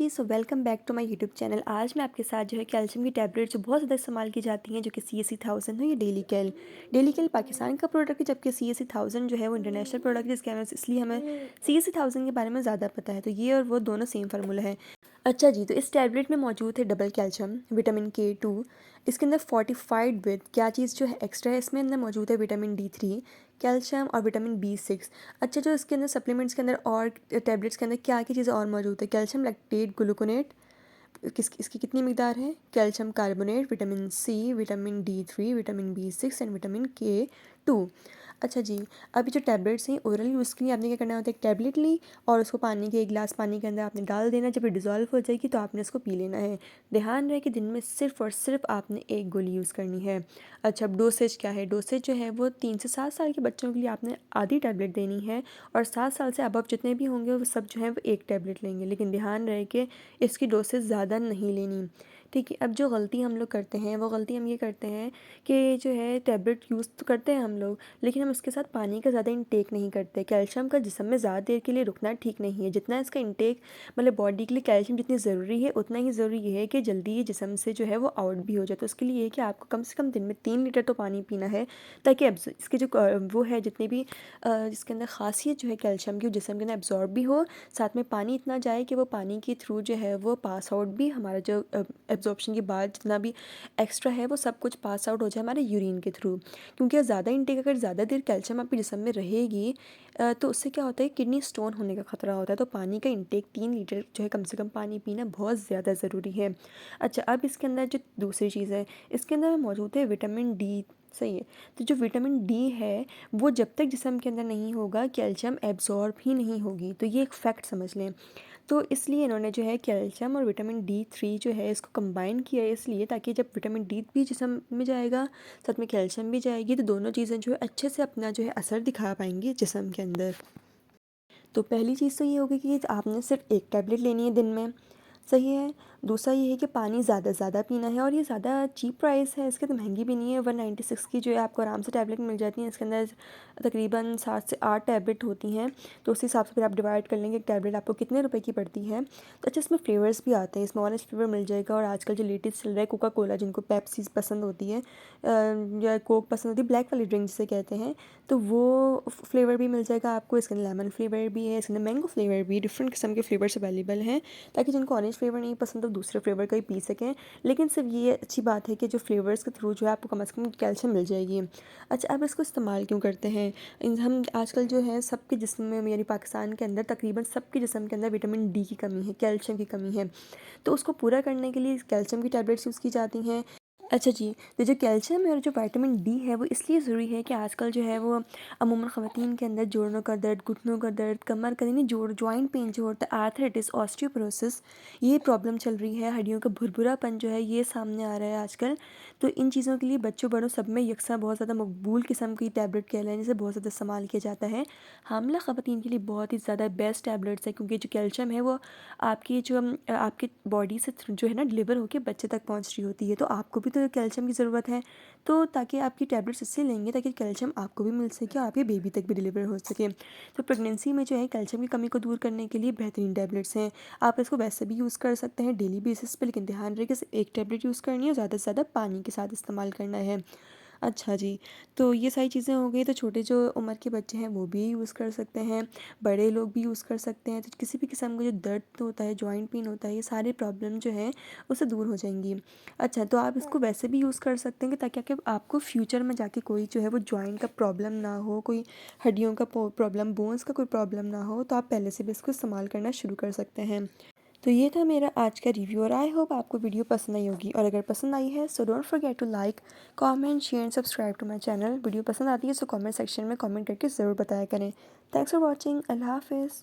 Ji, so welcome back to my YouTube channel. आज मैं आपके साथ जो है कैल्शियम की टैबलेट जो बहुत ज़्यादा इस्तेमाल की जाती हैं, जो कि CAC 1000 है, ये डेली कैल पाकिस्तान का प्रोडक्ट है, जबकि CAC 1000 जो है वो इंटरनेशनल प्रोडक्ट है, जिसके वजह इसलिए हमें CAC 1000 के बारे में ज़्यादा पता है। तो ये और वो दोनों सेम फार्मूला है। अच्छा जी, तो इस टैबलेट में मौजूद है डबल कैल्शियम, विटामिन K2। इसके अंदर फोर्टिफाइड विद क्या चीज़ जो है एक्स्ट्रा है, इसमें अंदर मौजूद है विटामिन D3, कैल्शियम और विटामिन B6। अच्छा, जो इसके अंदर सप्लीमेंट्स के अंदर और टैबलेट्स के अंदर क्या क्या चीज़ें और मौजूद है, कैल्शियम लैक्टेट ग्लूकोनेट, इसकी कितनी मिकदार है, calcium carbonate, vitamin C, vitamin D3, vitamin B6 and vitamin K2। अच्छा जी, अभी जो टैबलेट्स हैं ओरल यूज़ के लिए आपने क्या करना होता है, एक टैबलेट ली और उसको पानी के 1 गिलास पानी के अंदर आपने डाल देना। जब ये डिज़ोल्व हो जाएगी तो आपने इसको पी लेना है। ध्यान रहे कि दिन में सिर्फ और सिर्फ आपने 1 गोली यूज़ करनी है। अच्छा, अब डोसेज क्या है, डोसेज जो है वो 3 से 7 साल के बच्चों के लिए आपने आधी टैबलेट देनी है, और 7 साल से अबव जितने भी होंगे वो सब जो है वो 1 टैबलेट लेंगे। लेकिन ध्यान रहे कि इसकी डोसेज ज़्यादा नहीं लेनी। ठीक है, अब जो गलती हम लोग करते हैं वो गलती हम ये करते हैं कि जो है टैबलेट यूज़ तो करते हैं हम लोग, लेकिन हम इसके साथ पानी का ज़्यादा इंटेक नहीं करते। कैल्शियम का जिस्म में ज़्यादा देर के लिए रुकना ठीक नहीं है। जितना इसका इंटेक मतलब बॉडी के लिए कैल्शियम जितनी ज़रूरी है, उतना ही ज़रूरी ये है कि जल्दी ये जिस्म से जो है वो आउट भी हो जाए। तो उसके लिए ये है कि आपको कम से कम दिन में 3 लीटर तो पानी पीना है, ताकि इसके जो वो है जितनी भी जिसके अंदर खासियत जो है कैल्शियम की, जिस्म के अंदर एब्जॉर्ब भी हो, साथ में पानी इतना जाए कि वो पानी के थ्रू जो है वो पास आउट भी, हमारा जो एब्जॉर्प्शन के बाद जितना भी एक्स्ट्रा है वो सब कुछ पास आउट हो जाए हमारे यूरिन के थ्रू। क्योंकि ज़्यादा इंटेक अगर ज़्यादा देर कैल्शियम आपके जिस्म में रहेगी तो उससे क्या होता है, किडनी स्टोन होने का ख़तरा होता है। तो पानी का इंटेक 3 लीटर जो है कम से कम पानी पीना बहुत ज़्यादा ज़रूरी है। अच्छा, अब इसके अंदर जो दूसरी चीज़ है, इसके अंदर मौजूद है विटामिन डी। सही है, तो जो विटामिन डी है वो जब तक जिस्म के अंदर नहीं होगा कैल्शियम एब्जॉर्ब ही नहीं होगी। तो ये एक फैक्ट समझ लें। तो इसलिए इन्होंने जो है कैल्शियम और विटामिन D3 जो है इसको कंबाइन किया है, इसलिए ताकि जब विटामिन डी भी जिस्म में जाएगा, साथ में कैल्शियम भी जाएगी, तो दोनों चीज़ें जो है अच्छे से अपना जो है असर दिखा पाएंगी जिस्म के अंदर। तो पहली चीज़ तो ये होगी कि आपने सिर्फ 1 टैबलेट लेनी है दिन में। सही है। दूसरा ये है कि पानी ज़्यादा से ज़्यादा पीना है, और ये ज़्यादा चीप प्राइस है इसके, तो महंगी भी नहीं है। 196 की जो है आपको आराम से टैबलेट मिल जाती है। इसके अंदर तकरीबन 7 से 8 टैबलेट होती हैं, तो उस हिसाब से फिर आप डिवाइड कर लेंगे एक टैबलेट आपको कितने रुपए की पड़ती है। तो अच्छा, इसमें फ्लेवर्स भी आते हैं, इसमें ऑरेंज फ्लेवर मिल जाएगा, और आजकल जो लेटेस्ट चल रहा है कोका कोला, जिनको पेप्सी पसंद होती है या कोक पसंद होती है, ब्लैक वाली ड्रिंक जिसे कहते हैं, तो वो फ्लेवर भी मिल जाएगा आपको। इसके अंदर लेमन फ्लेवर भी है, इसके अंदर मैंगो फ्लेवर भी, डिफरेंट किस्म के फ्लेवर्स अवेलेबल हैं, ताकि जिनको ऑरेंज फ्लेवर नहीं पसंद तो दूसरे फ्लेवर का ही पी सकें। लेकिन सिर्फ ये अच्छी बात है कि जो फ्लेवर्स के थ्रू जो है आपको कम से कम कैल्शियम मिल जाएगी। अच्छा, अब इसको इस्तेमाल क्यों करते हैं, हम आजकल जो है सबके जिस्म में, यानी पाकिस्तान के अंदर तकरीबन सबके जिस्म के अंदर विटामिन डी की कमी है, कैल्शियम की कमी है। तो उसको पूरा करने के लिए कैल्शियम की टैबलेट्स यूज़ की जाती हैं। अच्छा जी, तो जो कैल्शियम है और जो विटामिन डी है वो इसलिए ज़रूरी है कि आजकल जो है वो अमूमन ख़वातीन के अंदर जोड़ों का दर्द, घुटनों का दर्द, कमर का, यानी जॉइंट पेन जो होता है, आर्थराइटिस, ऑस्टियोपोरोसिस, ये प्रॉब्लम चल रही है। हड्डियों का भुरभुरापन जो है ये सामने आ रहा है आजकल। तो इन चीज़ों के लिए बच्चों बड़ों सब में यकसा बहुत ज़्यादा मकबूल किस्म की टैबलेट कह लें, जिसे बहुत ज़्यादा इस्तेमाल किया जाता है। हामिला ख़वातीन के लिए बहुत ही ज़्यादा बेस्ट टैबलेट्स है, क्योंकि जो कैल्शियम है वो आपकी जो आपकी बॉडी से जो है ना डिलीवर होकर बच्चे तक पहुंच रही होती है। तो आपको भी तो कैल्शियम की ज़रूरत है, तो ताकि आपकी टैबलेट्स इससे लेंगे ताकि कैल्शियम आपको भी मिल सके, आपके बेबी तक भी डिलीवर हो सके। तो प्रेगनेंसी में जो है कैल्शियम की कमी को दूर करने के लिए बेहतरीन टैबलेट्स हैं। आप इसको वैसे भी यूज़ कर सकते हैं डेली बेसिस पे, लेकिन ध्यान रहे कि सिर्फ 1 टैबलेट यूज़ करनी है और ज़्यादा से ज़्यादा पानी के साथ इस्तेमाल करना है। अच्छा जी, तो ये सारी चीज़ें हो गई। तो छोटे जो उम्र के बच्चे हैं वो भी यूज़ कर सकते हैं, बड़े लोग भी यूज़ कर सकते हैं। तो किसी भी किस्म का जो दर्द होता है, जॉइंट पेन होता है, ये सारी प्रॉब्लम जो है उससे दूर हो जाएंगी। अच्छा, तो आप इसको वैसे भी यूज़ कर सकते हैं कि ताकि आपको फ्यूचर में जाके कोई जो है वो जॉइंट का प्रॉब्लम ना हो, कोई हड्डियों का प्रॉब्लम, बोन्स का कोई प्रॉब्लम ना हो, तो आप पहले से भी इसको इस्तेमाल करना शुरू कर सकते हैं। तो ये था मेरा आज का रिव्यू, और आई होप आपको वीडियो पसंद आई होगी। और अगर पसंद आई है so don't forget to like, comment, share and subscribe to my channel. Video पसंद आती है सो कमेंट सेक्शन में कमेंट करके ज़रूर बताया करें। Thanks for watching. अल्लाह हाफिज़।